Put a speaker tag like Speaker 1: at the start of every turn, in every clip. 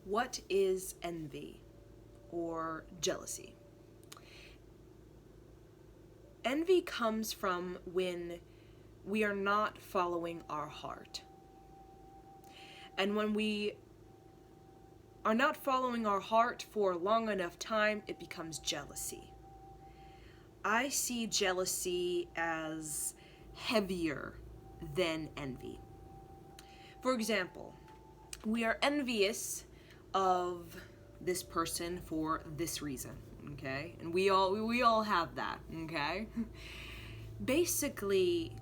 Speaker 1: What is envy or jealousy? Envy comes from when we are not following our heart. And when we are not following our heart for a long enough time, it becomes jealousy. I see jealousy as heavier than envy. For example, we are envious of this person for this reason, okay? And we all have that, okay? Basically,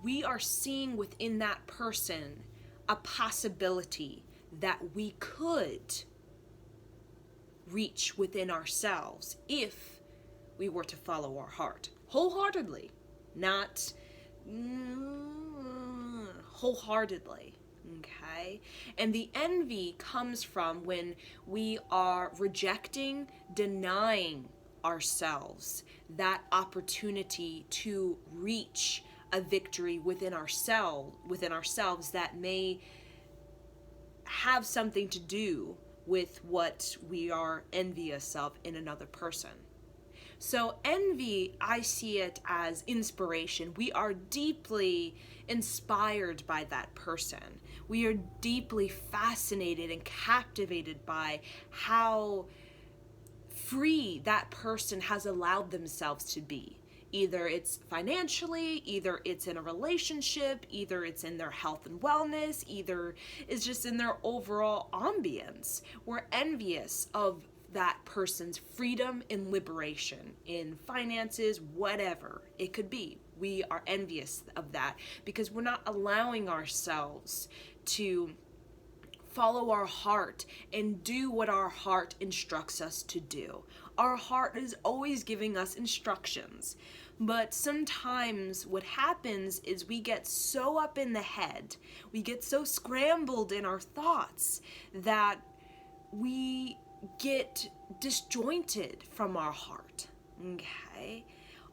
Speaker 1: we are seeing within that person a possibility that we could reach within ourselves if we were to follow our heart wholeheartedly, not wholeheartedly, okay? And the envy comes from when we are rejecting, denying ourselves that opportunity to reach a victory within ourselves that may have something to do with what we are envious of in another person. So envy, I see it as inspiration. We are deeply inspired by that person. We are deeply fascinated and captivated by how free that person has allowed themselves to be. Either it's financially, either it's in a relationship, either it's in their health and wellness, either it's just in their overall ambience. We're envious of that person's freedom and liberation in finances, whatever it could be. We are envious of that because we're not allowing ourselves to follow our heart and do what our heart instructs us to do. Our heart is always giving us instructions. But sometimes what happens is we get so up in the head, we get so scrambled in our thoughts that we get disjointed from our heart, okay?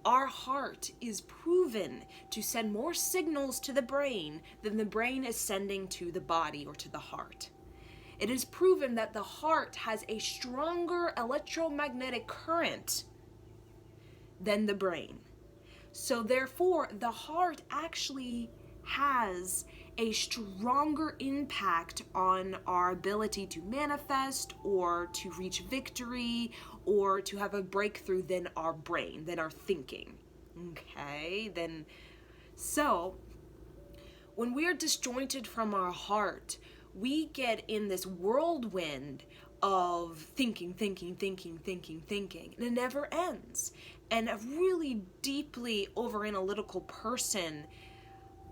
Speaker 1: Our heart is proven to send more signals to the brain than the brain is sending to the body or to the heart. It is proven that the heart has a stronger electromagnetic current than the brain. So therefore, the heart actually has a stronger impact on our ability to manifest or to reach victory or to have a breakthrough than our brain, than our thinking. Okay, so when we are disjointed from our heart, we get in this whirlwind of thinking, and it never ends. And a really deeply over-analytical person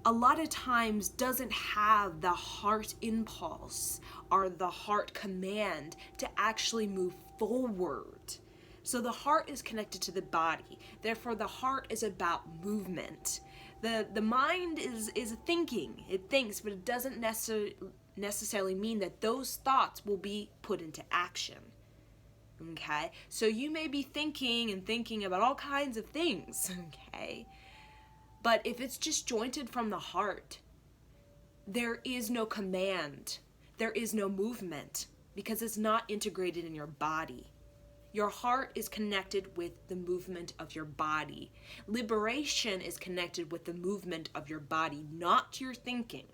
Speaker 1: a lot of times doesn't have the heart impulse or the heart command to actually move forward. So the heart is connected to the body. Therefore, the heart is about movement. The mind is thinking. It thinks, but it doesn't necessarily mean that those thoughts will be put into action. Okay? So you may be thinking about all kinds of things, okay? But if it's disjointed from the heart, there is no command. There is no movement because it's not integrated in your body. Your heart is connected with the movement of your body. Liberation is connected with the movement of your body, not your thinking.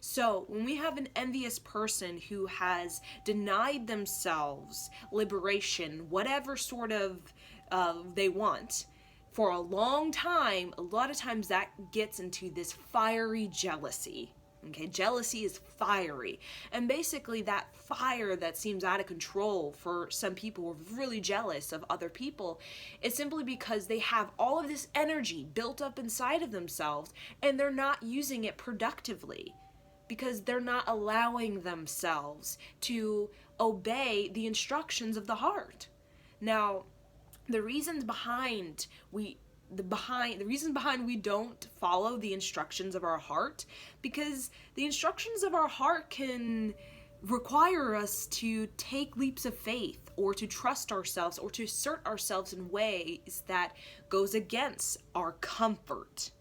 Speaker 1: So when we have an envious person who has denied themselves liberation, whatever sort of they want, for a long time, a lot of times that gets into this fiery jealousy. Okay, jealousy is fiery. And basically that fire that seems out of control for some people who are really jealous of other people is simply because they have all of this energy built up inside of themselves and they're not using it productively because they're not allowing themselves to obey the instructions of the heart. Now, the reasons behind we don't follow the instructions of our heart, because the instructions of our heart can require us to take leaps of faith or to trust ourselves or to assert ourselves in ways that goes against our comfort.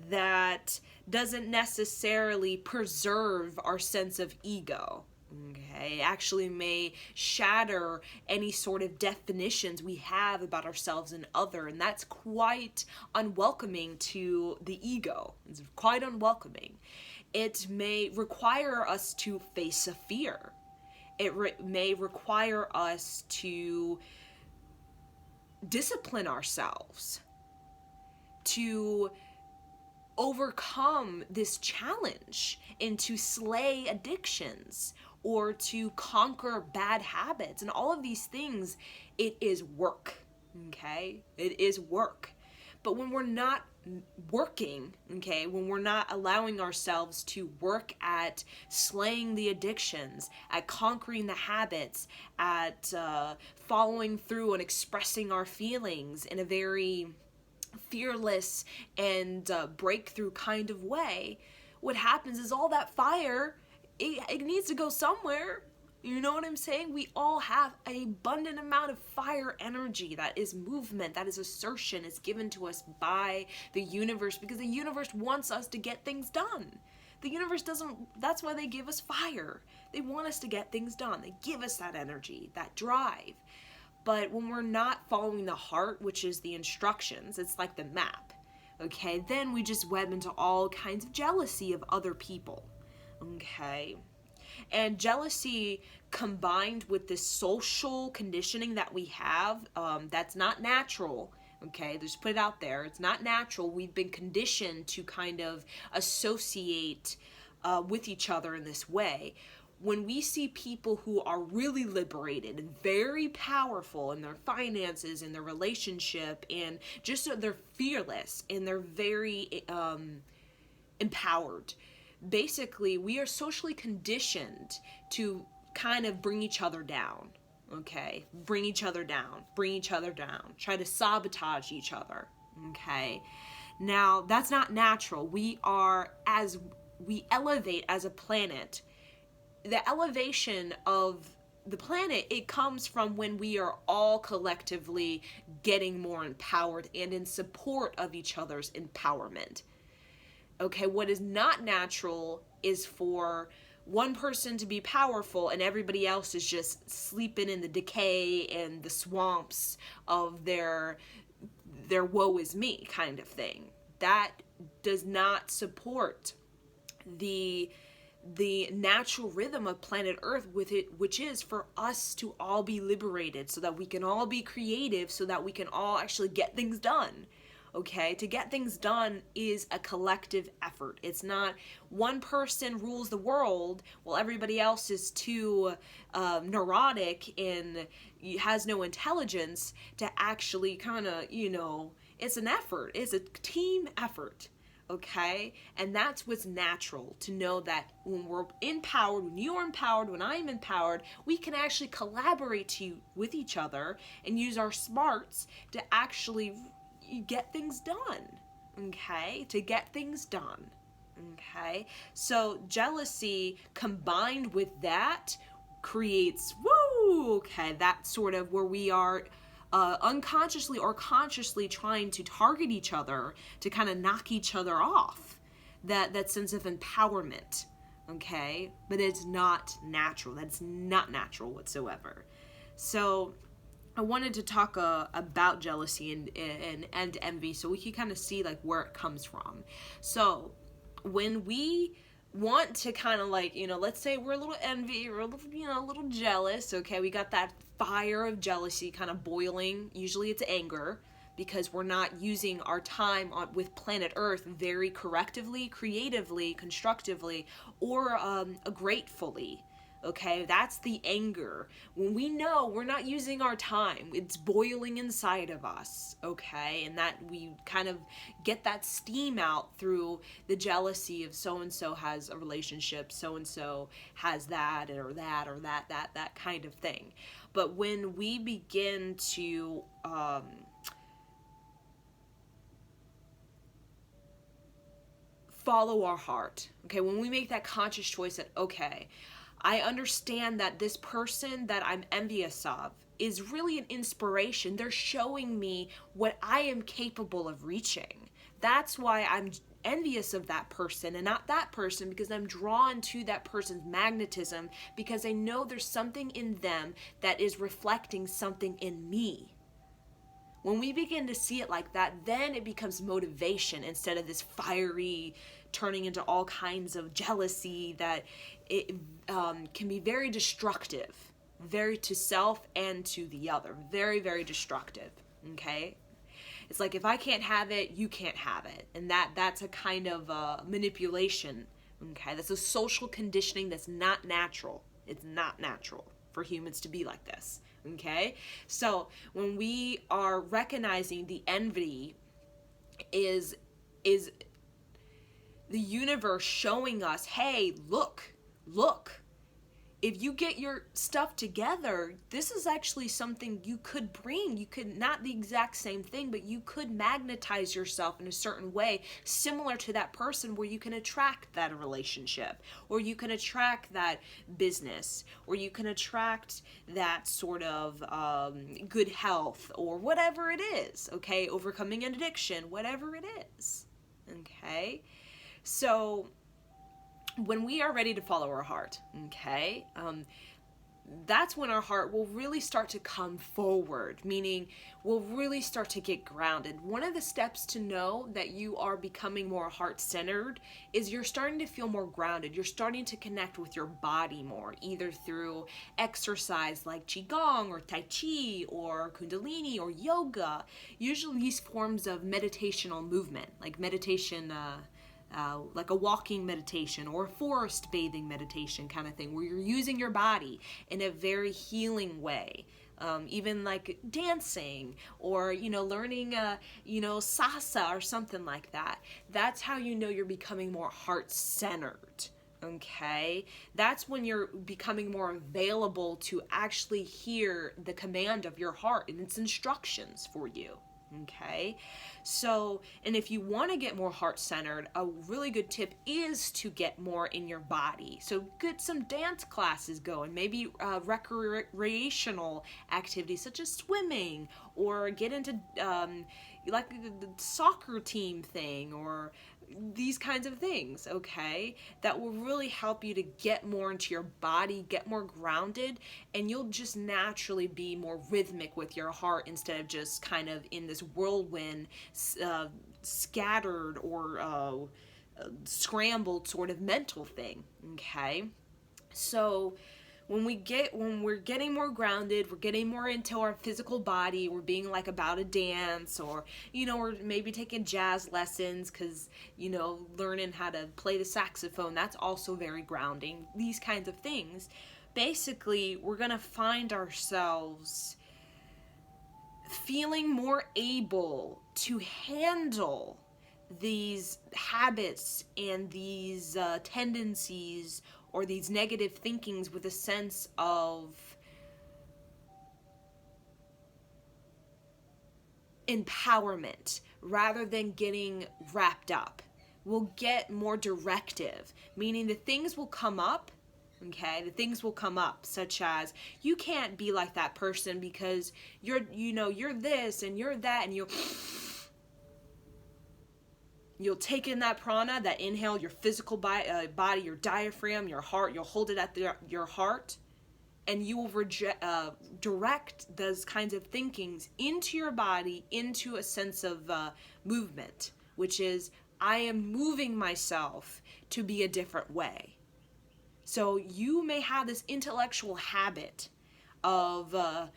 Speaker 1: that doesn't necessarily preserve our sense of ego. Okay, it actually may shatter any sort of definitions we have about ourselves and other, and that's quite unwelcoming to the ego. It's quite unwelcoming. It may require us to face a fear. It may require us to discipline ourselves, to overcome this challenge, and to slay addictions or to conquer bad habits. And all of these things, it is work. Okay? It is work. But when we're not working, okay, when we're not allowing ourselves to work at slaying the addictions, at conquering the habits, at following through and expressing our feelings in a very fearless and breakthrough kind of way, what happens is all that fire, it needs to go somewhere. You know what I'm saying? We all have an abundant amount of fire energy that is movement, that is assertion, is given to us by the universe, because the universe wants us to get things done. The universe doesn't, that's why they give us fire. They want us to get things done. They give us that energy, that drive. But when we're not following the heart, which is the instructions, it's like the map, okay? Then we just web into all kinds of jealousy of other people, okay? And jealousy combined with this social conditioning that we have, that's not natural, okay? Just put it out there. It's not natural. We've been conditioned to kind of associate with each other in this way. When we see people who are really liberated and very powerful in their finances, in their relationship, and just so they're fearless and they're very empowered, basically we are socially conditioned to kind of bring each other down, okay? Bring each other down, try to sabotage each other, okay? Now, that's not natural. As we elevate as a planet, the elevation of the planet, it comes from when we are all collectively getting more empowered and in support of each other's empowerment. Okay, what is not natural is for one person to be powerful and everybody else is just sleeping in the decay and the swamps of their woe is me kind of thing. That does not support the natural rhythm of planet Earth with it, which is for us to all be liberated so that we can all be creative, so that we can all actually get things done. Okay, to get things done is a collective effort. It's not one person rules the world while everybody else is too neurotic and has no intelligence to actually kind of, it's an effort. It's a team effort. Okay, and that's what's natural, to know that when we're empowered, when you're empowered, when I'm empowered, we can actually collaborate with each other and use our smarts to actually get things done, okay? To get things done, okay? So jealousy combined with that creates, okay, that sort of where we are unconsciously or consciously trying to target each other to kind of knock each other off, that sense of empowerment, okay? But it's not natural. That's not natural whatsoever. So I wanted to talk about jealousy and envy so we can kind of see like where it comes from. So when we want to kind of like, let's say we're a little envy, or a little jealous, okay? We got that fire of jealousy kind of boiling. Usually it's anger, because we're not using our time with planet Earth very correctively, creatively, constructively, or gratefully. Okay, that's the anger. When we know we're not using our time, it's boiling inside of us, okay? And that we kind of get that steam out through the jealousy of so-and-so has a relationship, so-and-so has that kind of thing. But when we begin to follow our heart, okay, when we make that conscious choice that, okay, I understand that this person that I'm envious of is really an inspiration. They're showing me what I am capable of reaching. That's why envious of that person and not that person, because I'm drawn to that person's magnetism, because I know there's something in them that is reflecting something in me. When we begin to see it like that, then it becomes motivation instead of this fiery turning into all kinds of jealousy that it can be very destructive, very to self and to the other, very, very destructive. Okay? It's like, if I can't have it, you can't have it. And that's a kind of manipulation. Okay? That's a social conditioning that's not natural. It's not natural for humans to be like this. Okay? So when we are recognizing the envy is the universe showing us, hey, look, if you get your stuff together, this is actually something you could bring. You could, not the exact same thing, but you could magnetize yourself in a certain way similar to that person, where you can attract that relationship, or you can attract that business, or you can attract that sort of good health, or whatever it is, okay? Overcoming an addiction, whatever it is, okay? So when we are ready to follow our heart, okay, that's when our heart will really start to come forward, meaning we'll really start to get grounded. One of the steps to know that you are becoming more heart-centered is you're starting to feel more grounded. You're starting to connect with your body more, either through exercise like Qigong or Tai Chi or Kundalini or yoga. Usually these forms of meditational movement, like meditation, like a walking meditation or a forest bathing meditation kind of thing, where you're using your body in a very healing way. Even like dancing or, learning, salsa or something like that. That's how you know you're becoming more heart-centered. Okay? That's when you're becoming more available to actually hear the command of your heart and its instructions for you. Okay? So, and if you want to get more heart-centered, a really good tip is to get more in your body. So get some dance classes going, maybe recreational activities such as swimming, or get into like the soccer team thing, or these kinds of things, okay? That will really help you to get more into your body, get more grounded, and you'll just naturally be more rhythmic with your heart instead of just kind of in this whirlwind, scattered or scrambled sort of mental thing, okay? So when we're getting more grounded, we're getting more into our physical body, we're being like about a dance, or, we're maybe taking jazz lessons, because, learning how to play the saxophone, that's also very grounding. These kinds of things. Basically, we're going to find ourselves feeling more able to handle these habits and these tendencies or these negative thinkings with a sense of empowerment rather than getting wrapped up. We'll get more directive, meaning the things will come up. Okay, the things will come up, such as, you can't be like that person because you're this and you're that, and you'll take in that prana, that inhale, your physical body, your diaphragm, your heart, you'll hold it at your heart, and you will direct those kinds of thinkings into your body, into a sense of movement, which is, I am moving myself to be a different way. So you may have this intellectual habit of, I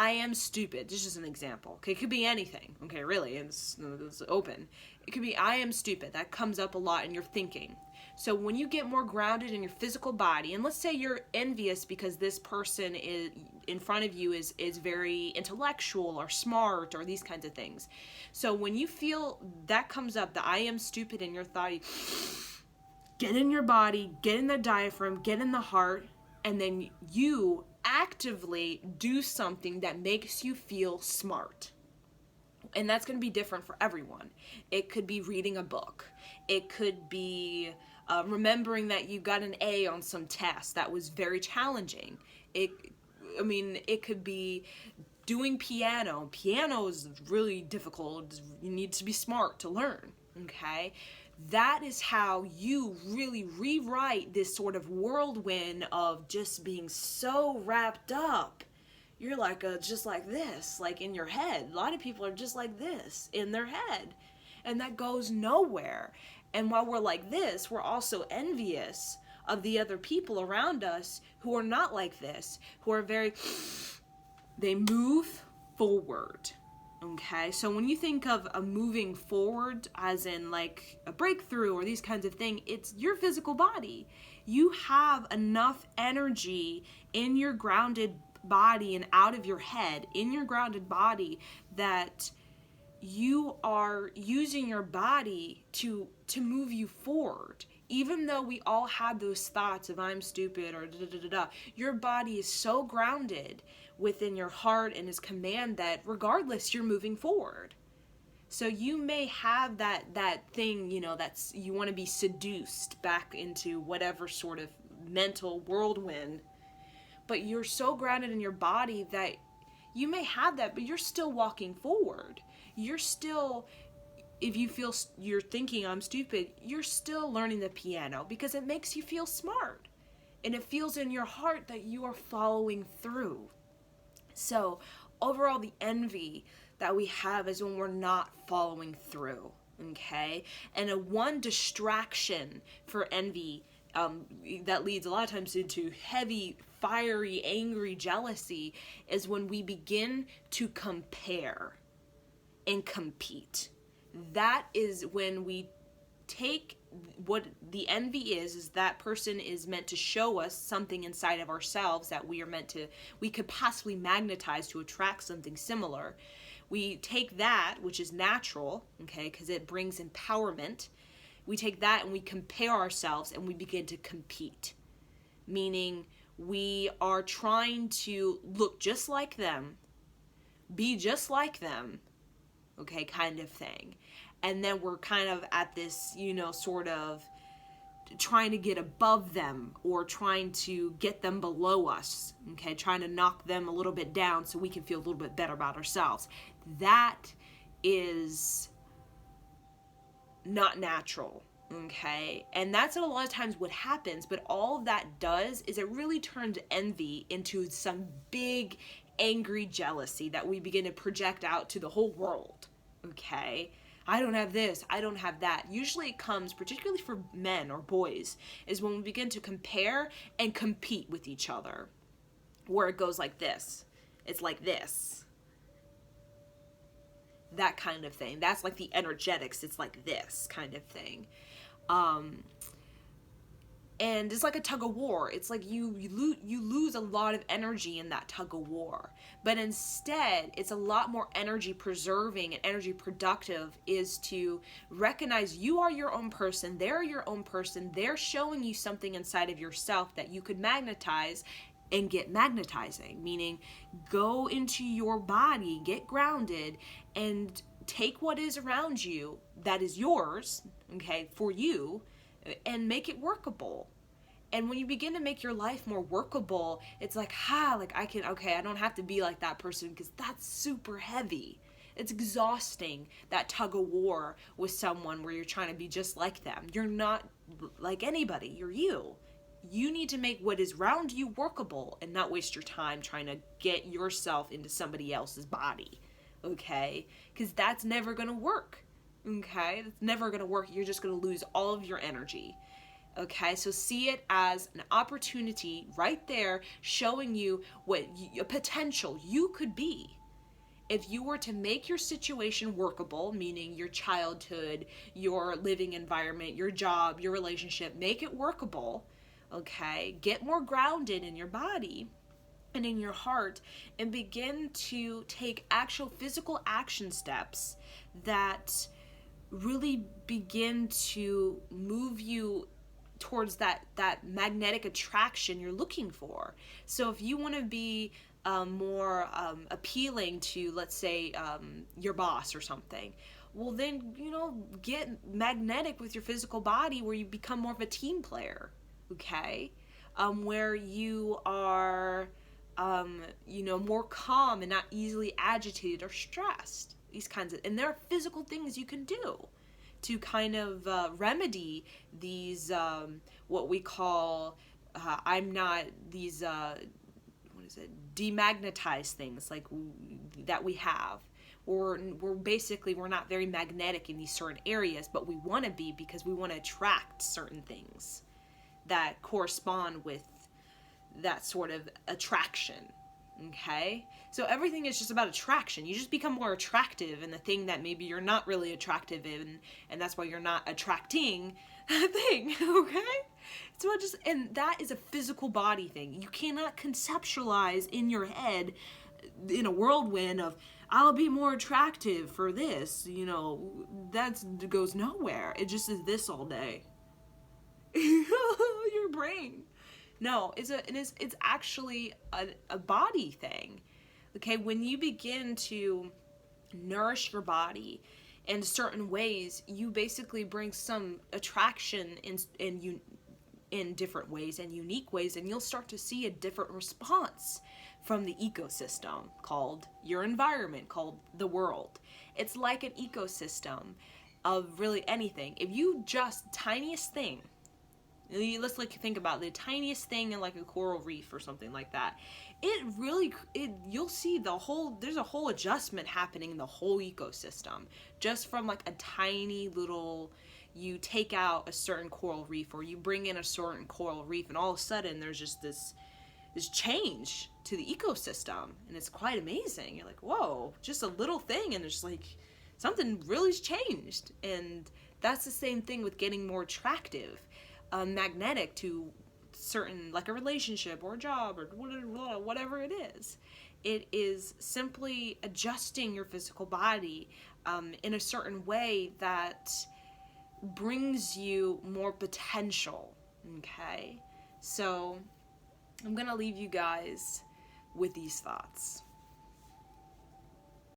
Speaker 1: am stupid. This is just an example. Okay, it could be anything. Okay, really, it's open. It could be, I am stupid. That comes up a lot in your thinking. So when you get more grounded in your physical body, and let's say you're envious because this person is in front of you is very intellectual or smart or these kinds of things. So when you feel that comes up, the I am stupid in your thought, get in your body, get in the diaphragm, get in the heart, and then you actively do something that makes you feel smart. And that's going to be different for everyone. It could be reading a book. It could be remembering that you got an A on some test that was very challenging. It could be doing piano. Piano is really difficult. You need to be smart to learn. Okay? That is how you really rewrite this sort of whirlwind of just being so wrapped up. You're like just like this, like in your head. A lot of people are just like this in their head, and that goes nowhere. And while we're like this, we're also envious of the other people around us who are not like this, who are very, they move forward. Okay, so when you think of a moving forward as in like a breakthrough or these kinds of things, it's your physical body. You have enough energy in your grounded body and out of your head, in your grounded body, that you are using your body to move you forward. Even though we all have those thoughts of I'm stupid or da da da da, your body is so grounded within your heart and his command that regardless, you're moving forward. So you may have that thing, that's, you want to be seduced back into whatever sort of mental whirlwind, but you're so grounded in your body that you may have that, but you're still walking forward. You're still, if you feel you're thinking I'm stupid, you're still learning the piano because it makes you feel smart. And it feels in your heart that you are following through. So overall, the envy that we have is when we're not following through, okay? And one distraction for envy that leads a lot of times into heavy, fiery, angry jealousy is when we begin to compare and compete. That is when we take what the envy is that person is meant to show us something inside of ourselves that we could possibly magnetize to attract something similar. We take that, which is natural, okay, because it brings empowerment. We take that and we compare ourselves and we begin to compete, meaning we are trying to look just like them, be just like them, okay, kind of thing. And then we're kind of at this, sort of trying to get above them or trying to get them below us, okay, trying to knock them a little bit down so we can feel a little bit better about ourselves. That is not natural, okay? And that's a lot of times what happens, but all of that does is it really turns envy into some big, angry jealousy that we begin to project out to the whole world, okay? I don't have this, I don't have that. Usually it comes, particularly for men or boys, is when we begin to compare and compete with each other, where it goes like this. It's like this. That kind of thing. That's like the energetics. It's like this kind of thing. And it's like a tug of war. It's like you lose a lot of energy in that tug of war. But instead, it's a lot more energy preserving and energy productive is to recognize you are your own person. They're your own person. They're showing you something inside of yourself that you could magnetize and get magnetizing, meaning go into your body, get grounded, and take what is around you that is yours, okay, for you, and make it workable. And when you begin to make your life more workable, it's like, I don't have to be like that person because that's super heavy. It's exhausting, that tug of war with someone where you're trying to be just like them. You're not like anybody, you're you. You need to make what is around you workable and not waste your time trying to get yourself into somebody else's body, okay? Because that's never going to work, okay? It's never going to work. You're just going to lose all of your energy, okay? So see it as an opportunity right there showing you what a potential you could be. If you were to make your situation workable, meaning your childhood, your living environment, your job, your relationship, make it workable, okay? Get more grounded in your body and in your heart and begin to take actual physical action steps that really begin to move you towards that magnetic attraction you're looking for. So if you want to be more appealing to, let's say, your boss or something, well then, get magnetic with your physical body where you become more of a team player, okay? Where you are, more calm and not easily agitated or stressed. These kinds of, and there are physical things you can do to kind of remedy these what we call I'm not these what is it, demagnetize things like that we have, or we're not very magnetic in these certain areas, but we want to be, because we want to attract certain things that correspond with that sort of attraction. Okay, so everything is just about attraction. You just become more attractive in the thing that maybe you're not really attractive in, and that's why you're not attracting that thing. Okay, it's about just, and that is a physical body thing. You cannot conceptualize in your head in a whirlwind of I'll be more attractive for this, that goes nowhere. It just is this all day. Your brain. No, it's actually a body thing. Okay, when you begin to nourish your body in certain ways, you basically bring some attraction in different ways and unique ways, and you'll start to see a different response from the ecosystem called your environment, called the world. It's like an ecosystem of really anything. If you just tiniest thing, let's think about the tiniest thing in like a coral reef or something like that. You'll see there's a whole adjustment happening in the whole ecosystem just from like a tiny little, you take out a certain coral reef or you bring in a certain coral reef, and all of a sudden there's just this change to the ecosystem, and it's quite amazing. You're like, whoa, just a little thing, and there's like something really's changed. And that's the same thing with getting more attractive, magnetic to certain, like a relationship or a job or whatever it is. It is simply adjusting your physical body in a certain way that brings you more potential. Okay, so I'm gonna leave you guys with these thoughts.